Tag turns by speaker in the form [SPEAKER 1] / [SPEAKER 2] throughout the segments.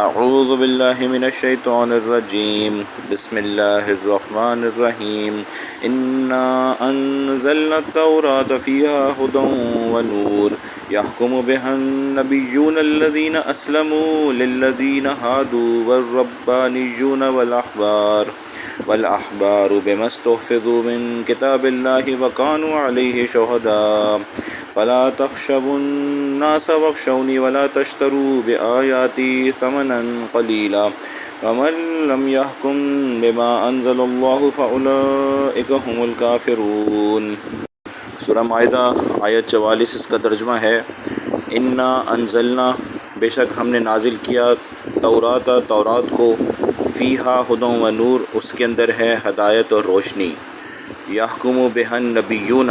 [SPEAKER 1] اعوذ باللہ من الشیطان الرجیم بسم اللہ الرحمن الرحیم انا انزلنا التوراة فیہا ھدی ونور یحکم بہا النبیون الذین اسلموا للذین ھادوا والربانیون والأحبار بما استحفظوا من کتاب اللہ وکانوا علیہ شہداء فلا تخشوا الناس واخشونی ولا تشتروا بآیاتی ثمنا قلیلا ومن لم يحكم بما انزل اللہ فاولئک هم الکافرون۔ سورہ مائدہ آیت 44 اس کا ترجمہ ہے انا انزلنا، بے شک ہم نے نازل کیا تورات کو، فیہا ھدی و نور، اس کے اندر ہے ہدایت اور روشنی، یحکم بہا النبیون،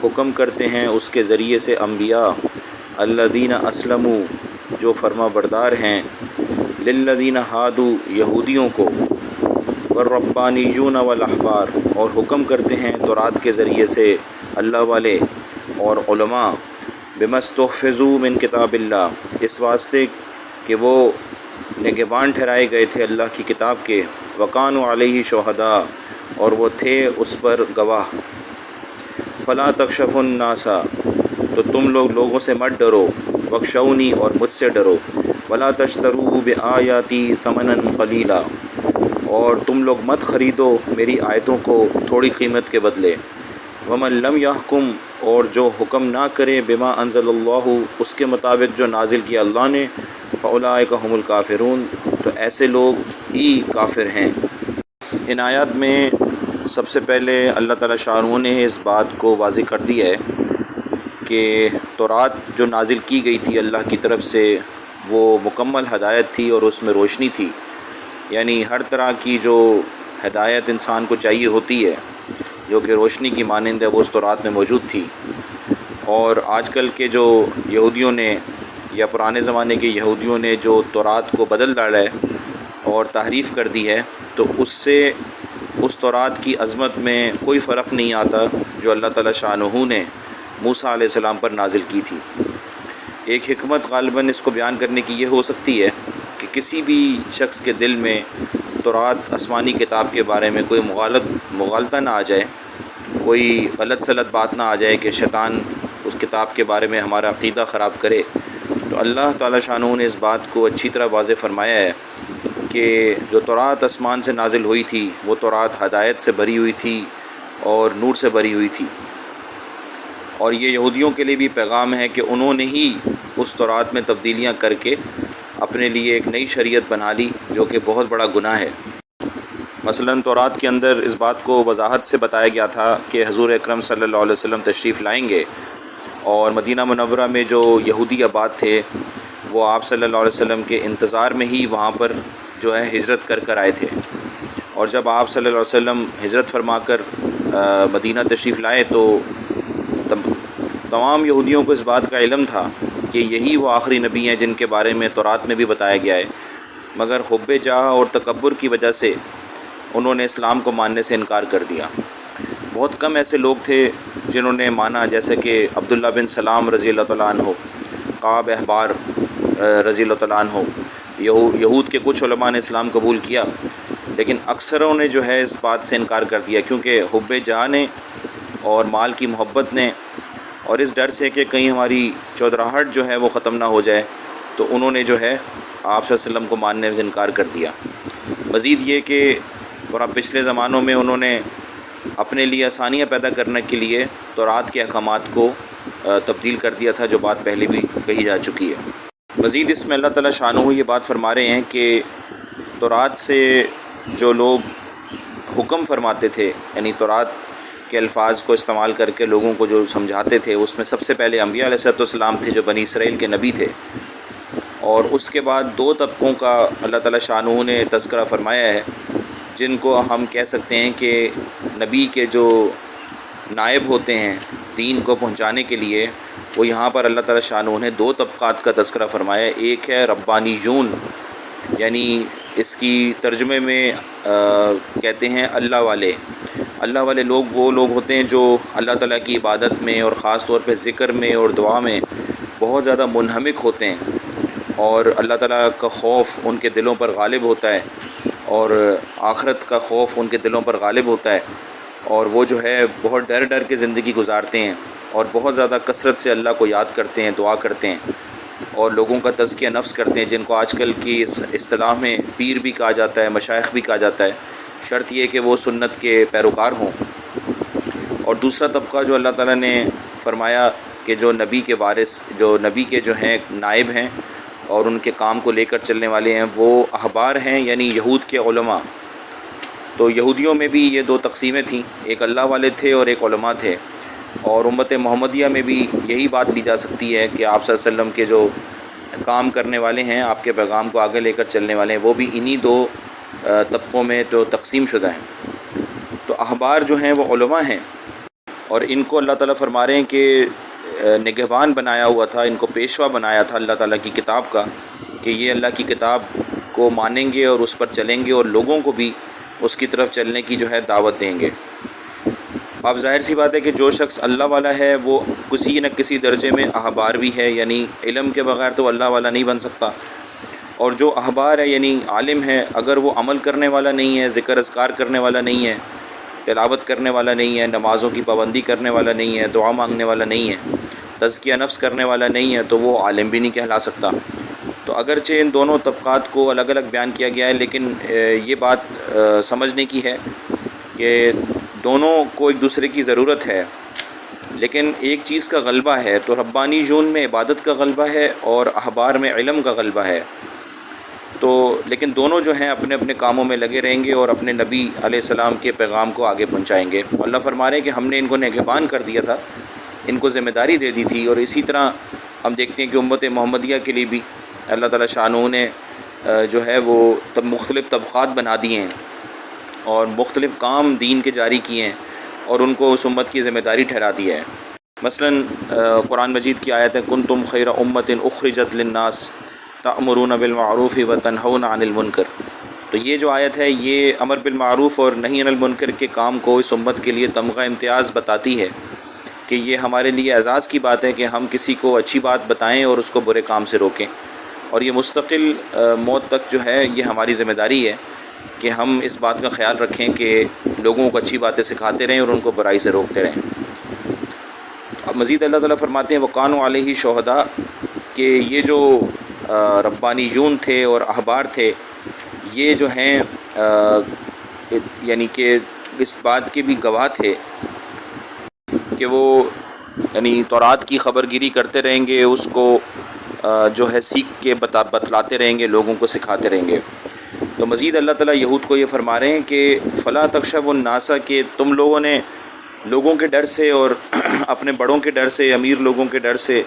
[SPEAKER 1] حکم کرتے ہیں اس کے ذریعے سے انبیاء، الذین اسلموا، جو فرما بردار ہیں، للذین ھادوا، یہودیوں کو، والربانیون والاحبار، اور حکم کرتے ہیں تورات کے ذریعے سے اللہ والے اور علماء، بما استحفظوا من کتاب اللہ، اس واسطے کہ وہ نگہبان ٹھہرائے گئے تھے اللہ کی کتاب کے، وکانوا علیہ شہداء، اور وہ تھے اس پر گواہ، فلا تخشفوا الناس، تو تم لوگوں سے مت ڈرو، واخشونی، اور مجھ سے ڈرو، ولا تشتروا بآیاتی ثمنا قلیلا، اور تم لوگ مت خریدو میری آیتوں کو تھوڑی قیمت کے بدلے، ومن لم یحکم، اور جو حکم نہ کرے، بما انزل اللہ، اس کے مطابق جو نازل کیا اللہ نے، فاولئک هم الکافرون، تو ایسے لوگ ہی کافر ہیں۔ ان آیات میں سب سے پہلے اللہ تعالیٰ شاہ نے اس بات کو واضح کر دیا ہے کہ تورات جو نازل کی گئی تھی اللہ کی طرف سے، وہ مکمل ہدایت تھی اور اس میں روشنی تھی، یعنی ہر طرح کی جو ہدایت انسان کو چاہیے ہوتی ہے جو کہ روشنی کی مانند ہے، وہ اس تورات میں موجود تھی۔ اور آج کل کے جو یہودیوں نے یا پرانے زمانے کے یہودیوں نے جو تورات کو بدل ڈالا ہے اور تحریف کر دی ہے، تو اس سے اس تورات کی عظمت میں کوئی فرق نہیں آتا جو اللہ تعالیٰ شانہ نے موسیٰ علیہ السلام پر نازل کی تھی۔ ایک حکمت غالباً اس کو بیان کرنے کی یہ ہو سکتی ہے کہ کسی بھی شخص کے دل میں تورات آسمانی کتاب کے بارے میں کوئی مغالطہ نہ آ جائے، کوئی غلط سلط بات نہ آ جائے کہ شیطان اس کتاب کے بارے میں ہمارا عقیدہ خراب کرے، تو اللہ تعالیٰ شانہ نے اس بات کو اچھی طرح واضح فرمایا ہے کہ جو تورات آسمان سے نازل ہوئی تھی، وہ تورات ہدایت سے بھری ہوئی تھی اور نور سے بھری ہوئی تھی، اور یہ یہودیوں کے لیے بھی پیغام ہے کہ انہوں نے ہی اس تورات میں تبدیلیاں کر کے اپنے لیے ایک نئی شریعت بنا لی، جو کہ بہت بڑا گناہ ہے۔ مثلاً تورات کے اندر اس بات کو وضاحت سے بتایا گیا تھا کہ حضور اکرم صلی اللہ علیہ وسلم تشریف لائیں گے، اور مدینہ منورہ میں جو یہودی آباد تھے وہ آپ صلی اللہ علیہ وسلم کے انتظار میں ہی وہاں پر جو ہے ہجرت کر آئے تھے، اور جب آپ صلی اللہ علیہ وسلم ہجرت فرما کر مدینہ تشریف لائے تو تمام یہودیوں کو اس بات کا علم تھا کہ یہی وہ آخری نبی ہیں جن کے بارے میں تورات میں بھی بتایا گیا ہے، مگر حب جاہ اور تکبر کی وجہ سے انہوں نے اسلام کو ماننے سے انکار کر دیا۔ بہت کم ایسے لوگ تھے جنہوں نے مانا، جیسے کہ عبداللہ بن سلام رضی اللہ تعالیٰ عنہ، کعب احبار رضی اللہ تعالیٰ عنہ، یہود کے کچھ علماء نے اسلام قبول کیا، لیکن اکثروں نے جو ہے اس بات سے انکار کر دیا، کیونکہ حب جاہ نے اور مال کی محبت نے، اور اس ڈر سے کہ کہیں ہماری چودراہٹ جو ہے وہ ختم نہ ہو جائے، تو انہوں نے جو ہے آپ صلی اللہ علیہ وسلم کو ماننے سے انکار کر دیا۔ مزید یہ کہ پچھلے زمانوں میں انہوں نے اپنے لیے آسانیاں پیدا کرنے کے لیے تورات کے احکامات کو تبدیل کر دیا تھا، جو بات پہلے بھی کہی جا چکی ہے۔ مزید اس میں اللہ تعالیٰ شانہ یہ بات فرما رہے ہیں کہ تورات سے جو لوگ حکم فرماتے تھے، یعنی تورات کے الفاظ کو استعمال کر کے لوگوں کو جو سمجھاتے تھے، اس میں سب سے پہلے انبیاء علیہ السلام تھے جو بنی اسرائیل کے نبی تھے، اور اس کے بعد دو طبقوں کا اللہ تعالیٰ شانہ نے تذکرہ فرمایا ہے، جن کو ہم کہہ سکتے ہیں کہ نبی کے جو نائب ہوتے ہیں دین کو پہنچانے کے لیے، وہ یہاں پر اللہ تعالیٰ شانہ نے دو طبقات کا تذکرہ فرمایا ہے۔ ایک ہے ربانیون، یعنی اس کی ترجمے میں کہتے ہیں اللہ والے۔ اللہ والے لوگ وہ لوگ ہوتے ہیں جو اللہ تعالیٰ کی عبادت میں اور خاص طور پہ ذکر میں اور دعا میں بہت زیادہ منہمک ہوتے ہیں، اور اللہ تعالیٰ کا خوف ان کے دلوں پر غالب ہوتا ہے، اور آخرت کا خوف ان کے دلوں پر غالب ہوتا ہے، اور وہ جو ہے بہت ڈر ڈر کے زندگی گزارتے ہیں، اور بہت زیادہ کثرت سے اللہ کو یاد کرتے ہیں، دعا کرتے ہیں، اور لوگوں کا تزکیہ نفس کرتے ہیں، جن کو آج کل کی اس اصطلاح میں پیر بھی کہا جاتا ہے، مشائخ بھی کہا جاتا ہے۔ شرط یہ کہ وہ سنت کے پیروکار ہوں۔ اور دوسرا طبقہ جو اللہ تعالیٰ نے فرمایا کہ جو نبی کے وارث، جو نبی کے جو ہیں نائب ہیں اور ان کے کام کو لے کر چلنے والے ہیں، وہ احبار ہیں، یعنی یہود کے علماء۔ تو یہودیوں میں بھی یہ دو تقسیمیں تھیں، ایک اللہ والے تھے اور ایک علماء تھے، اور امت محمدیہ میں بھی یہی بات لی جا سکتی ہے کہ آپ صلی اللہ علیہ وسلم کے جو کام کرنے والے ہیں، آپ کے پیغام کو آگے لے کر چلنے والے ہیں، وہ بھی انہی دو طبقوں میں جو تقسیم شدہ ہیں۔ تو احبار جو ہیں وہ علماء ہیں، اور ان کو اللہ تعالیٰ فرما رہے ہیں کہ نگہبان بنایا ہوا تھا، ان کو پیشوا بنایا تھا اللہ تعالیٰ کی کتاب کا، کہ یہ اللہ کی کتاب کو مانیں گے اور اس پر چلیں گے، اور لوگوں کو بھی اس کی طرف چلنے کی جو ہے دعوت دیں گے۔ اب ظاہر سی بات ہے کہ جو شخص اللہ والا ہے وہ کسی نہ کسی درجے میں احبار بھی ہے، یعنی علم کے بغیر تو اللہ والا نہیں بن سکتا، اور جو احبار ہے یعنی عالم ہے، اگر وہ عمل کرنے والا نہیں ہے، ذکر اذکار کرنے والا نہیں ہے، تلاوت کرنے والا نہیں ہے، نمازوں کی پابندی کرنے والا نہیں ہے، دعا مانگنے والا نہیں ہے، تزکیہ نفس کرنے والا نہیں ہے، تو وہ عالم بھی نہیں کہلا سکتا۔ تو اگرچہ ان دونوں طبقات کو الگ الگ بیان کیا گیا ہے، لیکن یہ بات سمجھنے کی ہے کہ دونوں کو ایک دوسرے کی ضرورت ہے، لیکن ایک چیز کا غلبہ ہے، تو ربانی جون میں عبادت کا غلبہ ہے اور احبار میں علم کا غلبہ ہے۔ تو لیکن دونوں جو ہیں اپنے اپنے کاموں میں لگے رہیں گے اور اپنے نبی علیہ السلام کے پیغام کو آگے پہنچائیں گے۔ اللہ فرما رہے ہیں کہ ہم نے ان کو نگہبان کر دیا تھا، ان کو ذمہ داری دے دی تھی، اور اسی طرح ہم دیکھتے ہیں کہ امت محمدیہ کے لیے بھی اللہ تعالیٰ شانہ نے جو ہے وہ مختلف طبقات بنا دیے ہیں اور مختلف کام دین کے جاری کیے ہیں، اور ان کو اس امت کی ذمہ داری ٹھہرا دیا ہے۔ مثلاً قرآن مجید کی آیت ہے کنتم خیر امت اخرجت للناس تأمرون بالمعروف وتنہون عن المنکر۔ تو یہ جو آیت ہے یہ امر بالمعروف اور نہی عن المنکر کے کام کو اس امت کے لیے تمغہ امتیاز بتاتی ہے کہ یہ ہمارے لیے اعزاز کی بات ہے کہ ہم کسی کو اچھی بات بتائیں اور اس کو برے کام سے روکیں، اور یہ مستقل موت تک جو ہے یہ ہماری ذمہ داری ہے کہ ہم اس بات کا خیال رکھیں کہ لوگوں کو اچھی باتیں سکھاتے رہیں اور ان کو برائی سے روکتے رہیں۔ اب مزید اللہ تعالیٰ فرماتے ہیں وَقَانُوا عَلَيْهِ شُهَدَاءَ، کہ یہ جو ربانیون تھے اور احبار تھے، یہ جو ہیں یعنی کہ اس بات کے بھی گواہ تھے کہ وہ یعنی تورات کی خبر گیری کرتے رہیں گے، اس کو جو ہے سیکھ کے بتلاتے رہیں گے، لوگوں کو سکھاتے رہیں گے۔ تو مزید اللہ تعالیٰ یہود کو یہ فرما رہے ہیں کہ فلا تخشوا الناس، کہ تم لوگوں نے لوگوں کے ڈر سے اور اپنے بڑوں کے ڈر سے، امیر لوگوں کے ڈر سے،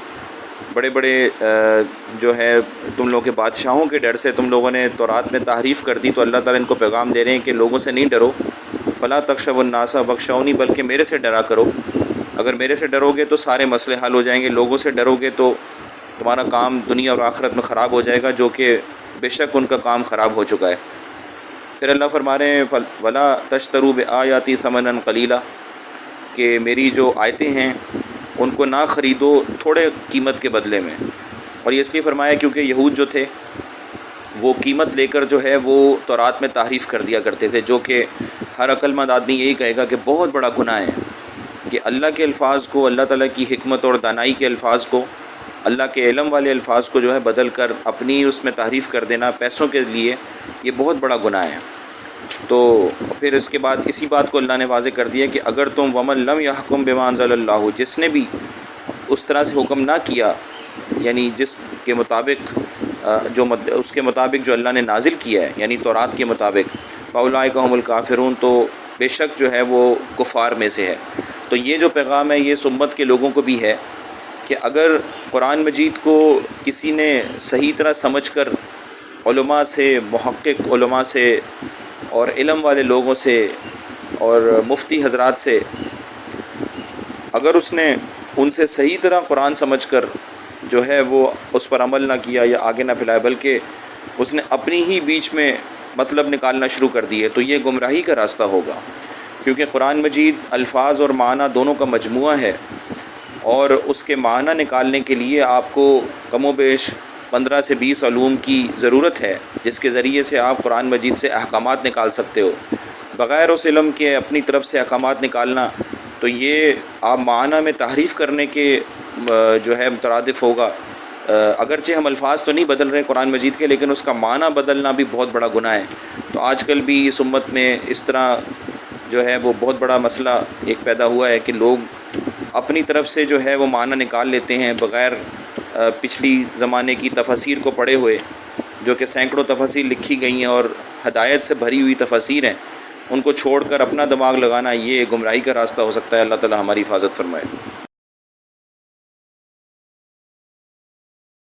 [SPEAKER 1] بڑے بڑے جو ہے تم لوگوں کے بادشاہوں کے ڈر سے تم لوگوں نے تورات میں تحریف کر دی، تو اللہ تعالیٰ ان کو پیغام دے رہے ہیں کہ لوگوں سے نہیں ڈرو، فلا تخشوا الناس واخشونی، بلکہ میرے سے ڈرا کرو۔ اگر میرے سے ڈرو گے تو سارے مسئلے حل ہو جائیں گے، لوگوں سے ڈرو گے تو تمہارا کام دنیا اور آخرت میں خراب ہو جائے گا، جو کہ بے شک ان کا کام خراب ہو چکا ہے۔ پھر اللہ فرما رہے ہیں ولا تشتروا بآیاتی ثمنا قلیلا، کہ میری جو آیتیں ہیں ان کو نہ خریدو تھوڑے قیمت کے بدلے میں۔ اور یہ اس لیے فرمایا کیونکہ یہود جو تھے وہ قیمت لے کر جو ہے وہ تورات میں تحریف کر دیا کرتے تھے، جو کہ ہر عقل مند آدمی یہی کہے گا کہ بہت بڑا گناہ ہے کہ اللہ کے الفاظ کو، اللہ تعالیٰ کی حکمت اور دانائی کے الفاظ کو، اللہ کے علم والے الفاظ کو جو ہے بدل کر اپنی اس میں تحریف کر دینا پیسوں کے لیے، یہ بہت بڑا گناہ ہے۔ تو پھر اس کے بعد اسی بات کو اللہ نے واضح کر دیا کہ اگر تم ومن لم یحکم بما انزل اللہ، جس نے بھی اس طرح سے حکم نہ کیا، یعنی جس کے مطابق اس کے مطابق جو اللہ نے نازل کیا ہے، یعنی تورات کے مطابق، فاولئک هم الکافرون، تو بے شک جو ہے وہ کفار میں سے ہے۔ تو یہ جو پیغام ہے یہ اس امت کے لوگوں کو بھی ہے کہ اگر قرآن مجید کو کسی نے صحیح طرح سمجھ کر علماء سے، محقق علماء سے اور علم والے لوگوں سے اور مفتی حضرات سے، اگر اس نے ان سے صحیح طرح قرآن سمجھ کر جو ہے وہ اس پر عمل نہ کیا یا آگے نہ پھیلایا، بلکہ اس نے اپنی ہی بیچ میں مطلب نکالنا شروع کر دیے، تو یہ گمراہی کا راستہ ہوگا، کیونکہ قرآن مجید الفاظ اور معنی دونوں کا مجموعہ ہے، اور اس کے معنی نکالنے کے لیے آپ کو کم و بیش 15 سے 20 علوم کی ضرورت ہے جس کے ذریعے سے آپ قرآن مجید سے احکامات نکال سکتے ہو۔ بغیر اس علم کے اپنی طرف سے احکامات نکالنا تو یہ آپ معنی میں تحریف کرنے کے جو ہے مترادف ہوگا۔ اگرچہ ہم الفاظ تو نہیں بدل رہے قرآن مجید کے، لیکن اس کا معنی بدلنا بھی بہت بڑا گناہ ہے۔ تو آج کل بھی اس امت میں اس طرح جو ہے وہ بہت بڑا مسئلہ ایک پیدا ہوا ہے کہ لوگ اپنی طرف سے جو ہے وہ معنی نکال لیتے ہیں بغیر پچھلی زمانے کی تفاسیر کو پڑھے ہوئے، جو کہ سینکڑوں تفاسیر لکھی گئی ہیں اور ہدایت سے بھری ہوئی تفاسیر ہیں، ان کو چھوڑ کر اپنا دماغ لگانا یہ گمراہی کا راستہ ہو سکتا ہے۔ اللہ تعالی ہماری حفاظت فرمائے۔